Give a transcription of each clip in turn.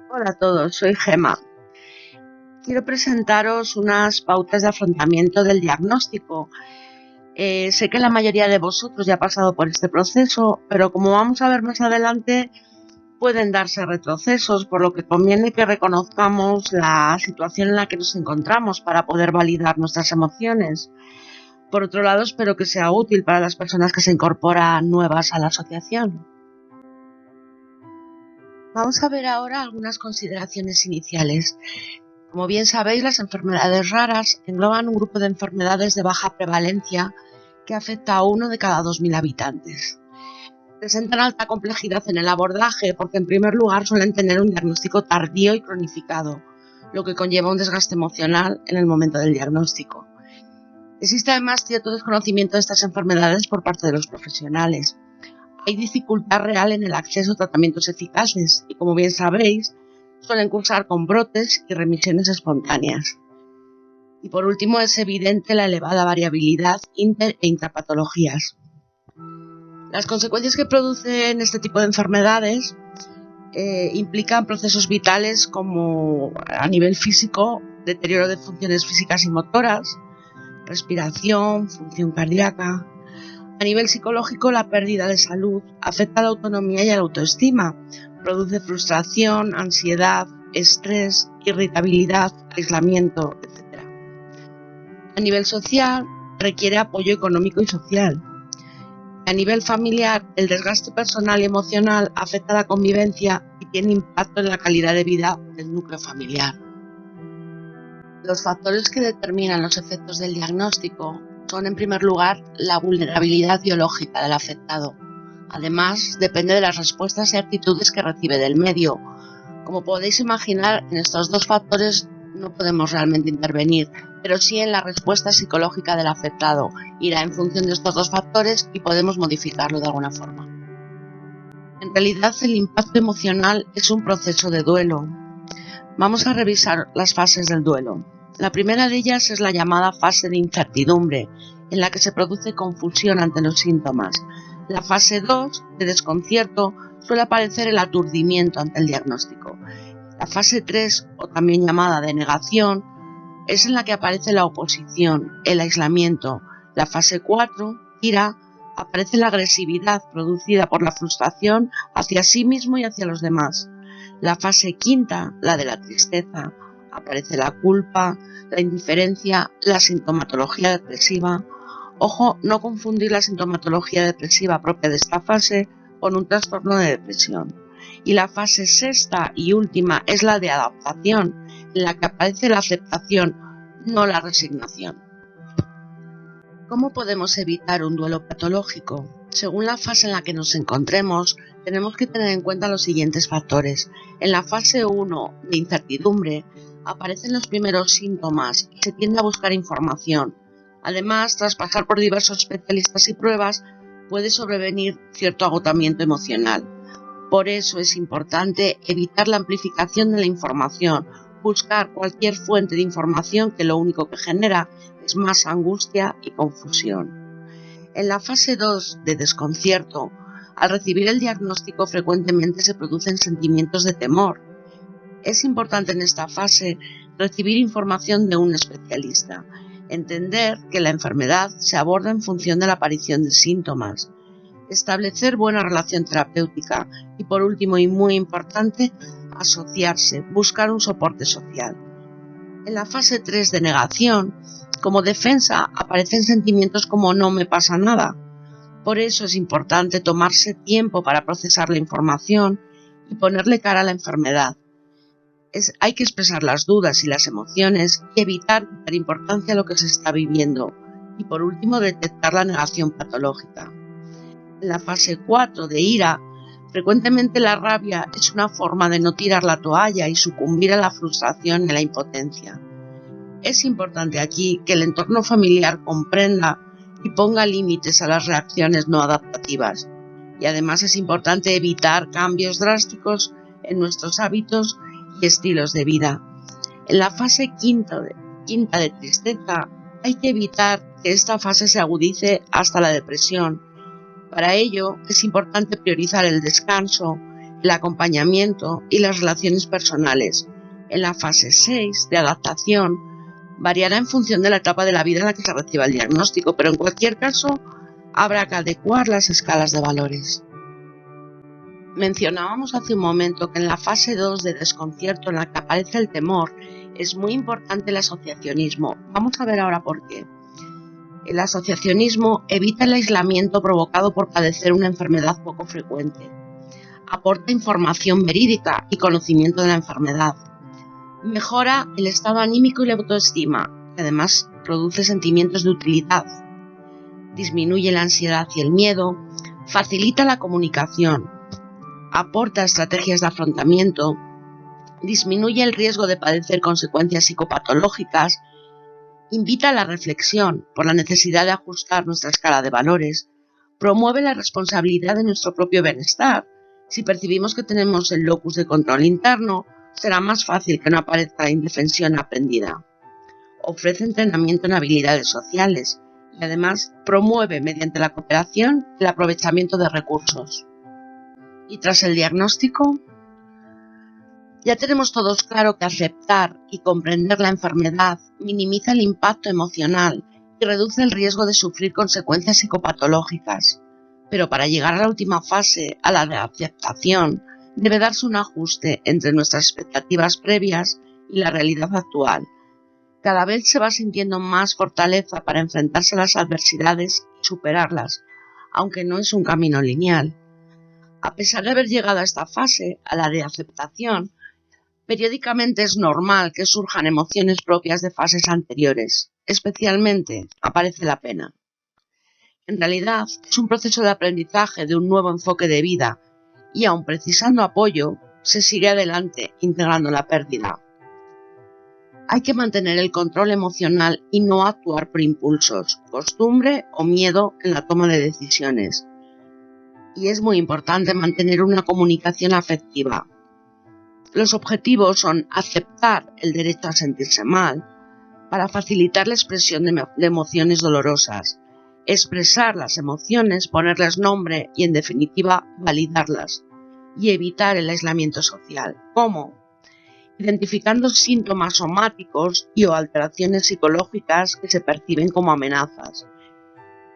Hola a todos, soy Gema. Quiero presentaros unas pautas de afrontamiento del diagnóstico. Sé que la mayoría de vosotros ya ha pasado por este proceso, pero como vamos a ver más adelante, pueden darse retrocesos, por lo que conviene que reconozcamos la situación en la que nos encontramos para poder validar nuestras emociones. Por otro lado, espero que sea útil para las personas que se incorporan nuevas a la asociación. Vamos a ver ahora algunas consideraciones iniciales. Como bien sabéis, las enfermedades raras engloban un grupo de enfermedades de baja prevalencia que afecta a 1 de cada 2.000 habitantes. Presentan alta complejidad en el abordaje porque, en primer lugar, suelen tener un diagnóstico tardío y cronificado, lo que conlleva un desgaste emocional en el momento del diagnóstico. Existe además cierto desconocimiento de estas enfermedades por parte de los profesionales. Hay dificultad real en el acceso a tratamientos eficaces y, como bien sabéis, suelen cursar con brotes y remisiones espontáneas. Y por último, es evidente la elevada variabilidad inter- e intrapatologías. Las consecuencias que producen este tipo de enfermedades implican procesos vitales como, a nivel físico, deterioro de funciones físicas y motoras, respiración, función cardíaca. A nivel psicológico, la pérdida de salud afecta a la autonomía y a la autoestima, produce frustración, ansiedad, estrés, irritabilidad, aislamiento, etc. A nivel social, requiere apoyo económico y social. A nivel familiar, el desgaste personal y emocional afecta a la convivencia y tiene impacto en la calidad de vida del núcleo familiar. Los factores que determinan los efectos del diagnóstico son, en primer lugar, la vulnerabilidad biológica del afectado. Además, depende de las respuestas y actitudes que recibe del medio. Como podéis imaginar, en estos dos factores no podemos realmente intervenir, pero sí en la respuesta psicológica del afectado. Irá en función de estos dos factores y podemos modificarlo de alguna forma. En realidad, el impacto emocional es un proceso de duelo. Vamos a revisar las fases del duelo. La primera de ellas es la llamada fase de incertidumbre, en la que se produce confusión ante los síntomas. La fase 2, de desconcierto, suele aparecer el aturdimiento ante el diagnóstico. La fase 3, o también llamada de negación, es en la que aparece la oposición, el aislamiento. La fase 4, ira, aparece la agresividad producida por la frustración hacia sí mismo y hacia los demás. La fase quinta, la de la tristeza, aparece la culpa, la indiferencia, la sintomatología depresiva. Ojo, no confundir la sintomatología depresiva propia de esta fase con un trastorno de depresión. Y la fase sexta y última es la de adaptación, en la que aparece la aceptación, no la resignación. ¿Cómo podemos evitar un duelo patológico? Según la fase en la que nos encontremos, tenemos que tener en cuenta los siguientes factores. En la fase 1 de incertidumbre aparecen los primeros síntomas y se tiende a buscar información. Además, tras pasar por diversos especialistas y pruebas, puede sobrevenir cierto agotamiento emocional. Por eso es importante evitar la amplificación de la información, buscar cualquier fuente de información que lo único que genera es más angustia y confusión. En la fase 2 de desconcierto, al recibir el diagnóstico frecuentemente se producen sentimientos de temor. Es importante en esta fase recibir información de un especialista, entender que la enfermedad se aborda en función de la aparición de síntomas, establecer buena relación terapéutica y, por último y muy importante, asociarse, buscar un soporte social. En la fase 3 de negación, como defensa, aparecen sentimientos como no me pasa nada. Por eso es importante tomarse tiempo para procesar la información y ponerle cara a la enfermedad. Hay que expresar las dudas y las emociones y evitar dar importancia a lo que se está viviendo. Y por último, detectar la negación patológica. En la fase 4 de ira, frecuentemente la rabia es una forma de no tirar la toalla y sucumbir a la frustración y a la impotencia. Es importante aquí que el entorno familiar comprenda y ponga límites a las reacciones no adaptativas. Y además es importante evitar cambios drásticos en nuestros hábitos y estilos de vida. En la fase quinta de tristeza, hay que evitar que esta fase se agudice hasta la depresión. Para ello, es importante priorizar el descanso el acompañamiento y las relaciones personales. En la fase 6 de adaptación variará en función de la etapa de la vida en la que se reciba el diagnóstico, pero en cualquier caso habrá que adecuar las escalas de valores. Mencionábamos hace un momento que en la fase 2 de desconcierto, en la que aparece el temor, es muy importante el asociacionismo. Vamos a ver ahora por qué. El asociacionismo evita el aislamiento provocado por padecer una enfermedad poco frecuente. Aporta información verídica y conocimiento de la enfermedad. Mejora el estado anímico y la autoestima, que además produce sentimientos de utilidad. Disminuye la ansiedad y el miedo. Facilita la comunicación. Aporta estrategias de afrontamiento, disminuye el riesgo de padecer consecuencias psicopatológicas, invita a la reflexión por la necesidad de ajustar nuestra escala de valores, promueve la responsabilidad de nuestro propio bienestar. Si percibimos que tenemos el locus de control interno, será más fácil que no aparezca la indefensión aprendida. Ofrece entrenamiento en habilidades sociales y además promueve mediante la cooperación el aprovechamiento de recursos. Y tras el diagnóstico, ya tenemos todos claro que aceptar y comprender la enfermedad minimiza el impacto emocional y reduce el riesgo de sufrir consecuencias psicopatológicas. Pero para llegar a la última fase, a la de aceptación, debe darse un ajuste entre nuestras expectativas previas y la realidad actual. Cada vez se va sintiendo más fortaleza para enfrentarse a las adversidades y superarlas, aunque no es un camino lineal. A pesar de haber llegado a esta fase, a la de aceptación, periódicamente es normal que surjan emociones propias de fases anteriores. Especialmente aparece la pena. En realidad, es un proceso de aprendizaje de un nuevo enfoque de vida y, aun precisando apoyo, se sigue adelante integrando la pérdida. Hay que mantener el control emocional y no actuar por impulsos, costumbre o miedo en la toma de decisiones. Y es muy importante mantener una comunicación afectiva. Los objetivos son aceptar el derecho a sentirse mal, para facilitar la expresión de emociones dolorosas, expresar las emociones, ponerles nombre y, en definitiva, validarlas, y evitar el aislamiento social. ¿Cómo? Identificando síntomas somáticos y o alteraciones psicológicas que se perciben como amenazas,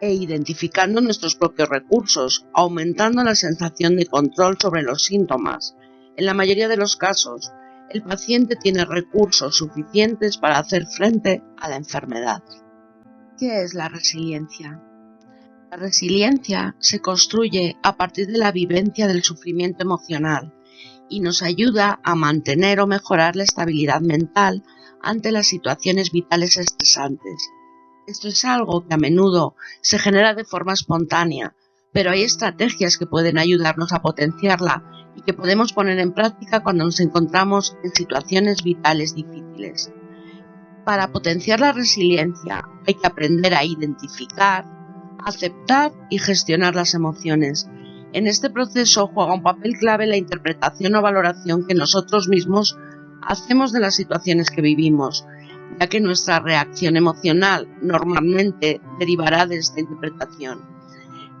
e identificando nuestros propios recursos, aumentando la sensación de control sobre los síntomas. En la mayoría de los casos, el paciente tiene recursos suficientes para hacer frente a la enfermedad. ¿Qué es la resiliencia? La resiliencia se construye a partir de la vivencia del sufrimiento emocional y nos ayuda a mantener o mejorar la estabilidad mental ante las situaciones vitales estresantes. Esto es algo que a menudo se genera de forma espontánea, pero hay estrategias que pueden ayudarnos a potenciarla y que podemos poner en práctica cuando nos encontramos en situaciones vitales difíciles. Para potenciar la resiliencia hay que aprender a identificar, aceptar y gestionar las emociones. En este proceso juega un papel clave la interpretación o valoración que nosotros mismos hacemos de las situaciones que vivimos, ya que nuestra reacción emocional normalmente derivará de esta interpretación.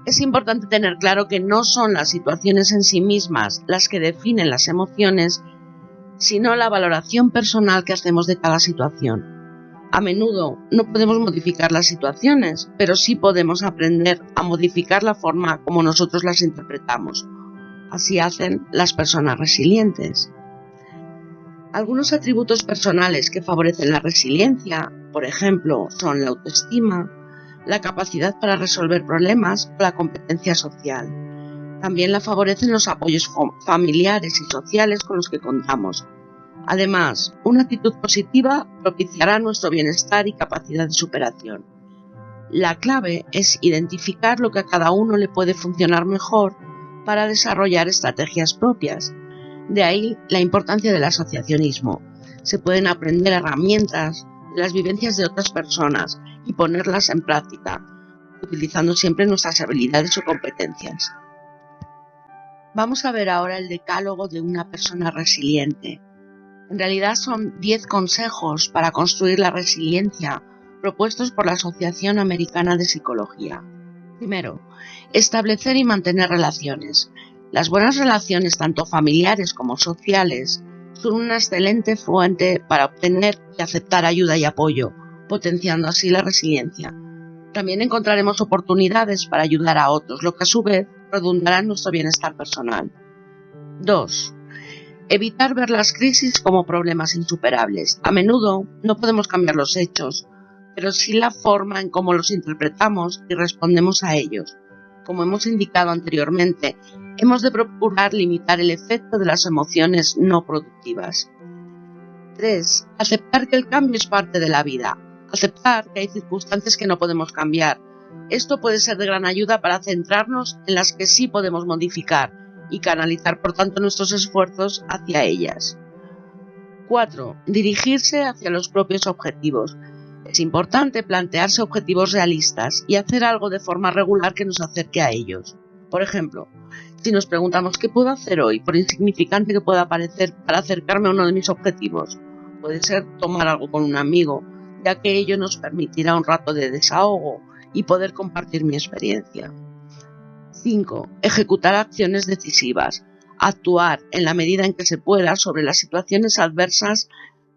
Es importante tener claro que no son las situaciones en sí mismas las que definen las emociones, sino la valoración personal que hacemos de cada situación. A menudo no podemos modificar las situaciones, pero sí podemos aprender a modificar la forma como nosotros las interpretamos. Así hacen las personas resilientes. Algunos atributos personales que favorecen la resiliencia, por ejemplo, son la autoestima, la capacidad para resolver problemas o la competencia social. También la favorecen los apoyos familiares y sociales con los que contamos. Además, una actitud positiva propiciará nuestro bienestar y capacidad de superación. La clave es identificar lo que a cada uno le puede funcionar mejor para desarrollar estrategias propias. De ahí la importancia del asociacionismo. Se pueden aprender herramientas de las vivencias de otras personas y ponerlas en práctica, utilizando siempre nuestras habilidades o competencias. Vamos a ver ahora el decálogo de una persona resiliente. En realidad son 10 consejos para construir la resiliencia propuestos por la Asociación Americana de Psicología. Primero, establecer y mantener relaciones. Las buenas relaciones, tanto familiares como sociales, son una excelente fuente para obtener y aceptar ayuda y apoyo, potenciando así la resiliencia. También encontraremos oportunidades para ayudar a otros, lo que a su vez redundará en nuestro bienestar personal. 2. Evitar ver las crisis como problemas insuperables. A menudo no podemos cambiar los hechos, pero sí la forma en cómo los interpretamos y respondemos a ellos. Como hemos indicado anteriormente, hemos de procurar limitar el efecto de las emociones no productivas. 3. Aceptar que el cambio es parte de la vida. Aceptar que hay circunstancias que no podemos cambiar. Esto puede ser de gran ayuda para centrarnos en las que sí podemos modificar y canalizar por tanto nuestros esfuerzos hacia ellas. 4. Dirigirse hacia los propios objetivos. Es importante plantearse objetivos realistas y hacer algo de forma regular que nos acerque a ellos. Por ejemplo, si nos preguntamos ¿qué puedo hacer hoy, por insignificante que pueda parecer, para acercarme a uno de mis objetivos? Puede ser tomar algo con un amigo, ya que ello nos permitirá un rato de desahogo y poder compartir mi experiencia. 5. Ejecutar acciones decisivas. Actuar en la medida en que se pueda sobre las situaciones adversas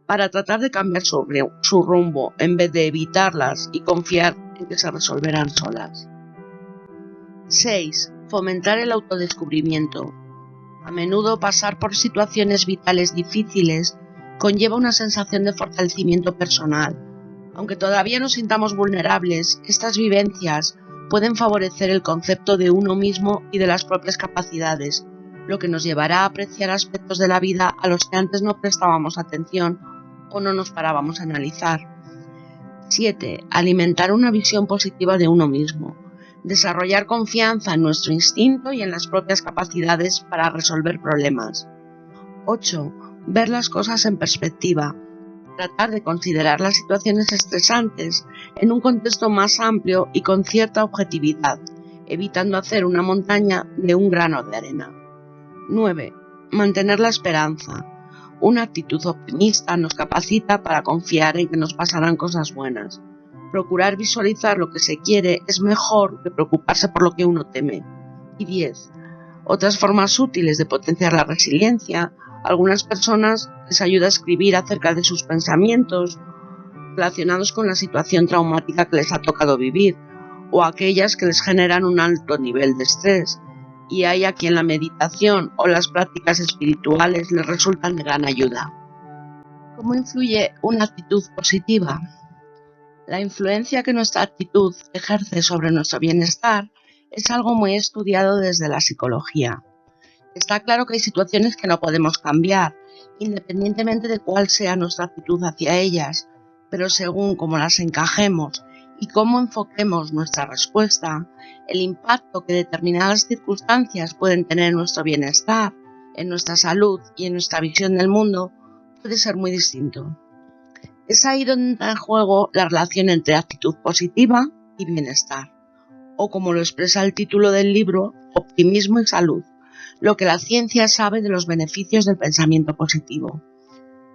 para tratar de cambiar su rumbo en vez de evitarlas y confiar en que se resolverán solas. 6. Fomentar el autodescubrimiento. A menudo pasar por situaciones vitales difíciles conlleva una sensación de fortalecimiento personal. Aunque todavía nos sintamos vulnerables, estas vivencias pueden favorecer el concepto de uno mismo y de las propias capacidades, lo que nos llevará a apreciar aspectos de la vida a los que antes no prestábamos atención o no nos parábamos a analizar. 7. Alimentar una visión positiva de uno mismo. Desarrollar confianza en nuestro instinto y en las propias capacidades para resolver problemas. 8. Ver las cosas en perspectiva. Tratar de considerar las situaciones estresantes en un contexto más amplio y con cierta objetividad, evitando hacer una montaña de un grano de arena. 9. Mantener la esperanza. Una actitud optimista nos capacita para confiar en que nos pasarán cosas buenas. Procurar visualizar lo que se quiere es mejor que preocuparse por lo que uno teme. Y 10. Otras formas útiles de potenciar la resiliencia. Algunas personas les ayuda a escribir acerca de sus pensamientos relacionados con la situación traumática que les ha tocado vivir o aquellas que les generan un alto nivel de estrés, y hay a quien la meditación o las prácticas espirituales les resultan de gran ayuda. ¿Cómo influye una actitud positiva? La influencia que nuestra actitud ejerce sobre nuestro bienestar es algo muy estudiado desde la psicología. Está claro que hay situaciones que no podemos cambiar, independientemente de cuál sea nuestra actitud hacia ellas, pero según cómo las encajemos y cómo enfoquemos nuestra respuesta, el impacto que determinadas circunstancias pueden tener en nuestro bienestar, en nuestra salud y en nuestra visión del mundo puede ser muy distinto. Es ahí donde entra en juego la relación entre actitud positiva y bienestar, o como lo expresa el título del libro, optimismo y salud. Lo que la ciencia sabe de los beneficios del pensamiento positivo.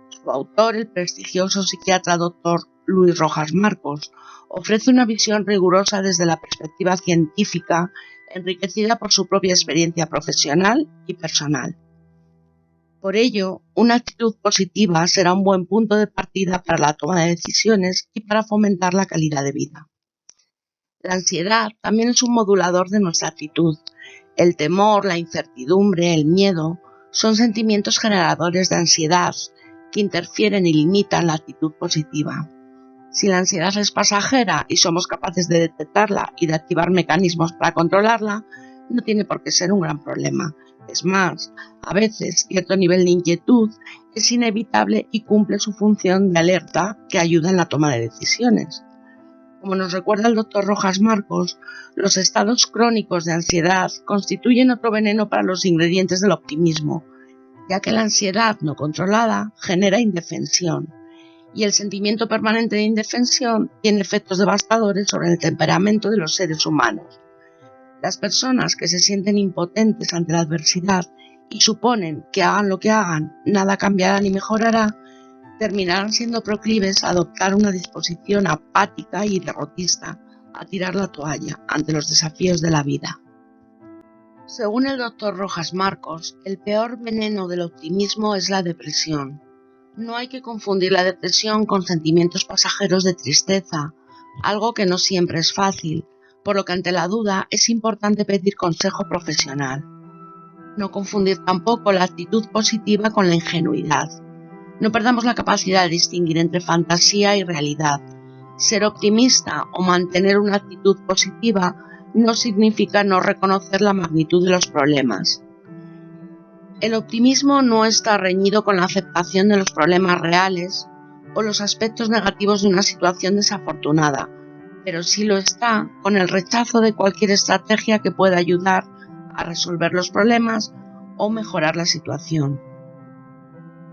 Su autor, el prestigioso psiquiatra Dr. Luis Rojas Marcos, ofrece una visión rigurosa desde la perspectiva científica, enriquecida por su propia experiencia profesional y personal. Por ello, una actitud positiva será un buen punto de partida para la toma de decisiones y para fomentar la calidad de vida. La ansiedad también es un modulador de nuestra actitud. El temor, la incertidumbre, el miedo son sentimientos generadores de ansiedad que interfieren y limitan la actitud positiva. Si la ansiedad es pasajera y somos capaces de detectarla y de activar mecanismos para controlarla, no tiene por qué ser un gran problema. Es más, a veces cierto nivel de inquietud es inevitable y cumple su función de alerta que ayuda en la toma de decisiones. Como nos recuerda el Dr. Rojas Marcos, los estados crónicos de ansiedad constituyen otro veneno para los ingredientes del optimismo, ya que la ansiedad no controlada genera indefensión, y el sentimiento permanente de indefensión tiene efectos devastadores sobre el temperamento de los seres humanos. Las personas que se sienten impotentes ante la adversidad y suponen que hagan lo que hagan, nada cambiará ni mejorará, terminarán siendo proclives a adoptar una disposición apática y derrotista, a tirar la toalla ante los desafíos de la vida. Según el doctor Rojas Marcos, el peor veneno del optimismo es la depresión. No hay que confundir la depresión con sentimientos pasajeros de tristeza, algo que no siempre es fácil, por lo que ante la duda es importante pedir consejo profesional. No confundir tampoco la actitud positiva con la ingenuidad. No perdamos la capacidad de distinguir entre fantasía y realidad. Ser optimista o mantener una actitud positiva no significa no reconocer la magnitud de los problemas. El optimismo no está reñido con la aceptación de los problemas reales o los aspectos negativos de una situación desafortunada, pero sí lo está con el rechazo de cualquier estrategia que pueda ayudar a resolver los problemas o mejorar la situación.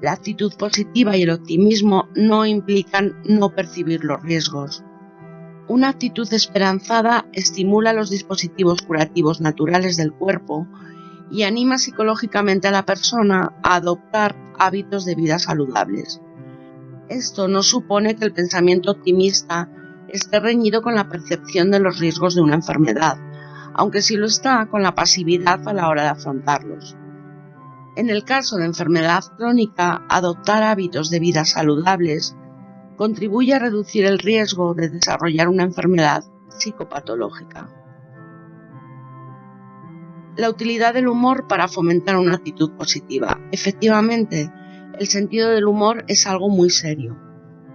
La actitud positiva y el optimismo no implican no percibir los riesgos. Una actitud esperanzada estimula los dispositivos curativos naturales del cuerpo y anima psicológicamente a la persona a adoptar hábitos de vida saludables. Esto no supone que el pensamiento optimista esté reñido con la percepción de los riesgos de una enfermedad, aunque sí lo está con la pasividad a la hora de afrontarlos. En el caso de enfermedad crónica, adoptar hábitos de vida saludables contribuye a reducir el riesgo de desarrollar una enfermedad psicopatológica. La utilidad del humor para fomentar una actitud positiva. Efectivamente, el sentido del humor es algo muy serio.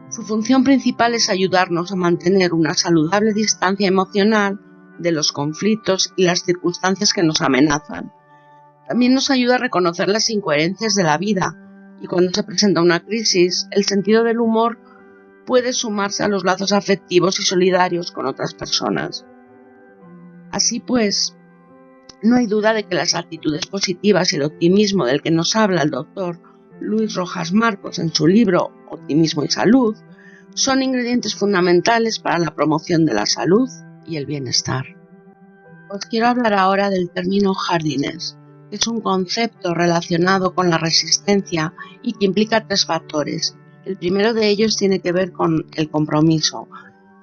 Su función principal es ayudarnos a mantener una saludable distancia emocional de los conflictos y las circunstancias que nos amenazan. También nos ayuda a reconocer las incoherencias de la vida y cuando se presenta una crisis, el sentido del humor puede sumarse a los lazos afectivos y solidarios con otras personas. Así pues, no hay duda de que las actitudes positivas y el optimismo del que nos habla el doctor Luis Rojas Marcos en su libro Optimismo y Salud son ingredientes fundamentales para la promoción de la salud y el bienestar. Os quiero hablar ahora del término hardiness, que es un concepto relacionado con la resistencia y que implica 3 factores. El primero de ellos tiene que ver con el compromiso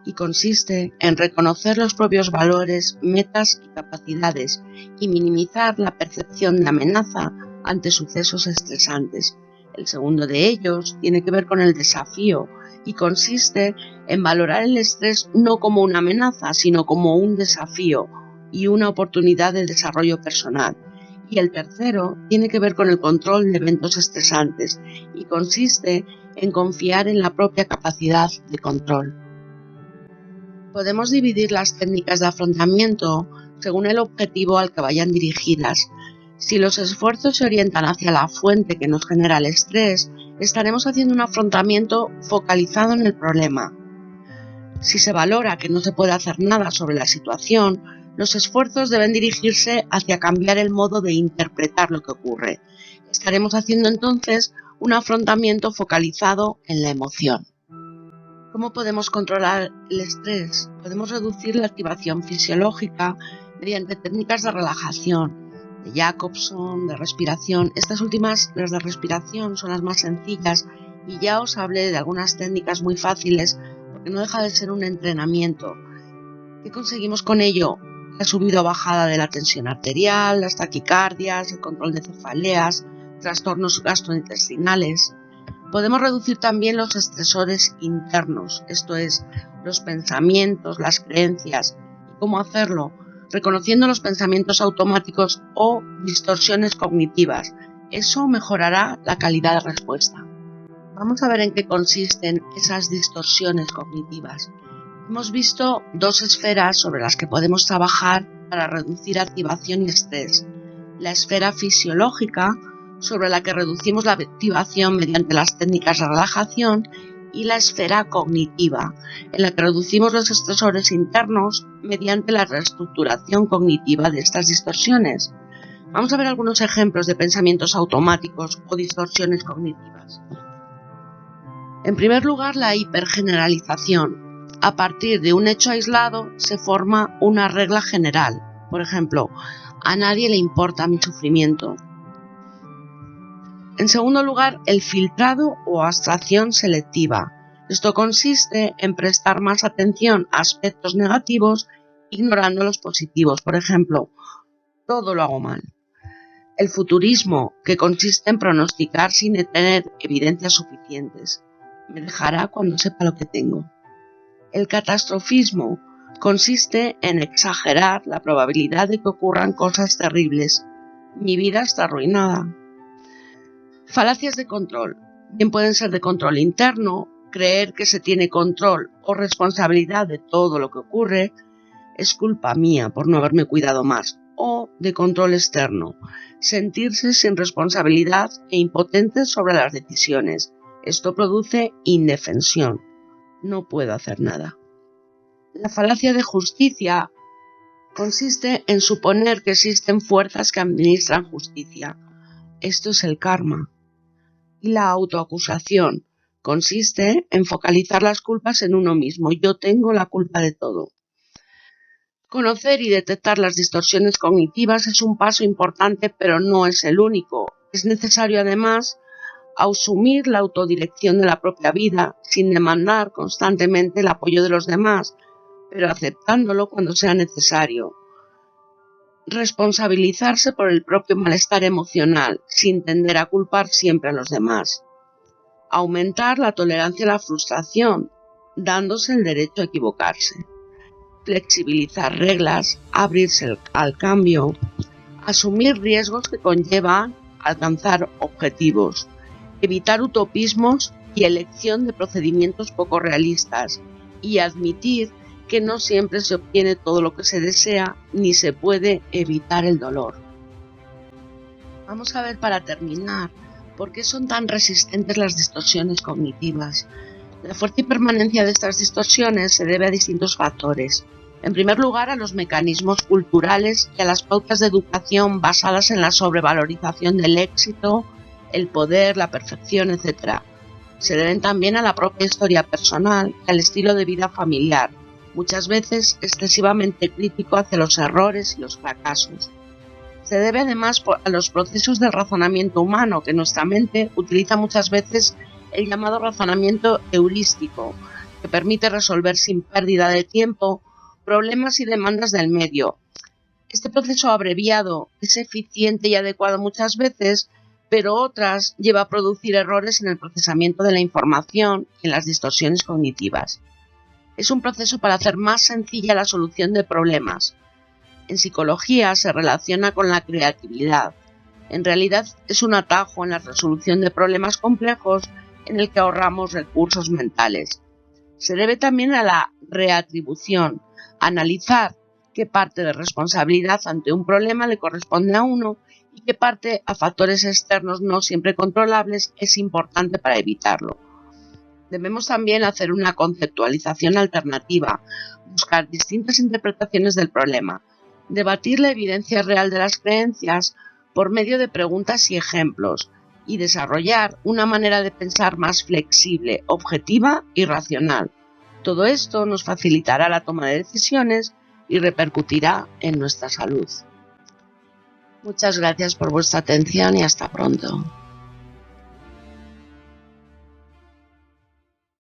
y consiste en reconocer los propios valores, metas y capacidades y minimizar la percepción de amenaza ante sucesos estresantes. El segundo de ellos tiene que ver con el desafío y consiste en valorar el estrés no como una amenaza, sino como un desafío y una oportunidad de desarrollo personal. Y el tercero tiene que ver con el control de eventos estresantes y consiste en confiar en la propia capacidad de control. Podemos dividir las técnicas de afrontamiento según el objetivo al que vayan dirigidas. Si los esfuerzos se orientan hacia la fuente que nos genera el estrés, estaremos haciendo un afrontamiento focalizado en el problema. Si se valora que no se puede hacer nada sobre la situación, los esfuerzos deben dirigirse hacia cambiar el modo de interpretar lo que ocurre. Estaremos haciendo entonces un afrontamiento focalizado en la emoción. ¿Cómo podemos controlar el estrés? Podemos reducir la activación fisiológica mediante técnicas de relajación, de Jacobson, de respiración. Estas últimas, las de respiración, son las más sencillas y ya os hablé de algunas técnicas muy fáciles porque no deja de ser un entrenamiento. ¿Qué conseguimos con ello? La subida o bajada de la tensión arterial, las taquicardias, el control de cefaleas, trastornos gastrointestinales. Podemos reducir también los estresores internos, esto es, los pensamientos, las creencias. ¿Y cómo hacerlo? Reconociendo los pensamientos automáticos o distorsiones cognitivas. Eso mejorará la calidad de respuesta. Vamos a ver en qué consisten esas distorsiones cognitivas. Hemos visto 2 esferas sobre las que podemos trabajar para reducir activación y estrés. La esfera fisiológica, sobre la que reducimos la activación mediante las técnicas de relajación, y la esfera cognitiva, en la que reducimos los estresores internos mediante la reestructuración cognitiva de estas distorsiones. Vamos a ver algunos ejemplos de pensamientos automáticos o distorsiones cognitivas. En primer lugar, la hipergeneralización. A partir de un hecho aislado se forma una regla general. Por ejemplo, a nadie le importa mi sufrimiento. En segundo lugar, el filtrado o abstracción selectiva. Esto consiste en prestar más atención a aspectos negativos ignorando los positivos. Por ejemplo, todo lo hago mal. El futurismo, que consiste en pronosticar sin tener evidencias suficientes, me dejará cuando sepa lo que tengo. El catastrofismo consiste en exagerar la probabilidad de que ocurran cosas terribles. Mi vida está arruinada. Falacias de control. Bien pueden ser de control interno, creer que se tiene control o responsabilidad de todo lo que ocurre, es culpa mía por no haberme cuidado más, o de control externo, sentirse sin responsabilidad e impotente sobre las decisiones. Esto produce indefensión. No puedo hacer nada. La falacia de justicia consiste en suponer que existen fuerzas que administran justicia. Esto es el karma. Y la autoacusación consiste en focalizar las culpas en uno mismo. Yo tengo la culpa de todo. Conocer y detectar las distorsiones cognitivas es un paso importante, pero no es el único. Es necesario, además, asumir la autodirección de la propia vida, sin demandar constantemente el apoyo de los demás, pero aceptándolo cuando sea necesario. Responsabilizarse por el propio malestar emocional, sin tender a culpar siempre a los demás. Aumentar la tolerancia a la frustración, dándose el derecho a equivocarse. Flexibilizar reglas, abrirse al cambio, asumir riesgos que conllevan alcanzar objetivos, evitar utopismos y elección de procedimientos poco realistas, y admitir que no siempre se obtiene todo lo que se desea ni se puede evitar el dolor. Vamos a ver, para terminar, por qué son tan resistentes las distorsiones cognitivas. La fuerte permanencia de estas distorsiones se debe a distintos factores. En primer lugar, a los mecanismos culturales y a las pautas de educación basadas en la sobrevalorización del éxito, el poder, la perfección, etc. Se deben también a la propia historia personal y al estilo de vida familiar, muchas veces excesivamente crítico hacia los errores y los fracasos. Se debe además a los procesos de razonamiento humano, que nuestra mente utiliza muchas veces el llamado razonamiento heurístico, que permite resolver sin pérdida de tiempo problemas y demandas del medio. Este proceso abreviado es eficiente y adecuado muchas veces, pero otras lleva a producir errores en el procesamiento de la información y en las distorsiones cognitivas. Es un proceso para hacer más sencilla la solución de problemas. En psicología se relaciona con la creatividad. En realidad es un atajo en la resolución de problemas complejos en el que ahorramos recursos mentales. Se debe también a la reatribución, analizar qué parte de responsabilidad ante un problema le corresponde a uno y qué parte a factores externos no siempre controlables es importante para evitarlo. Debemos también hacer una conceptualización alternativa, buscar distintas interpretaciones del problema, debatir la evidencia real de las creencias por medio de preguntas y ejemplos, y desarrollar una manera de pensar más flexible, objetiva y racional. Todo esto nos facilitará la toma de decisiones y repercutirá en nuestra salud. Muchas gracias por vuestra atención y hasta pronto.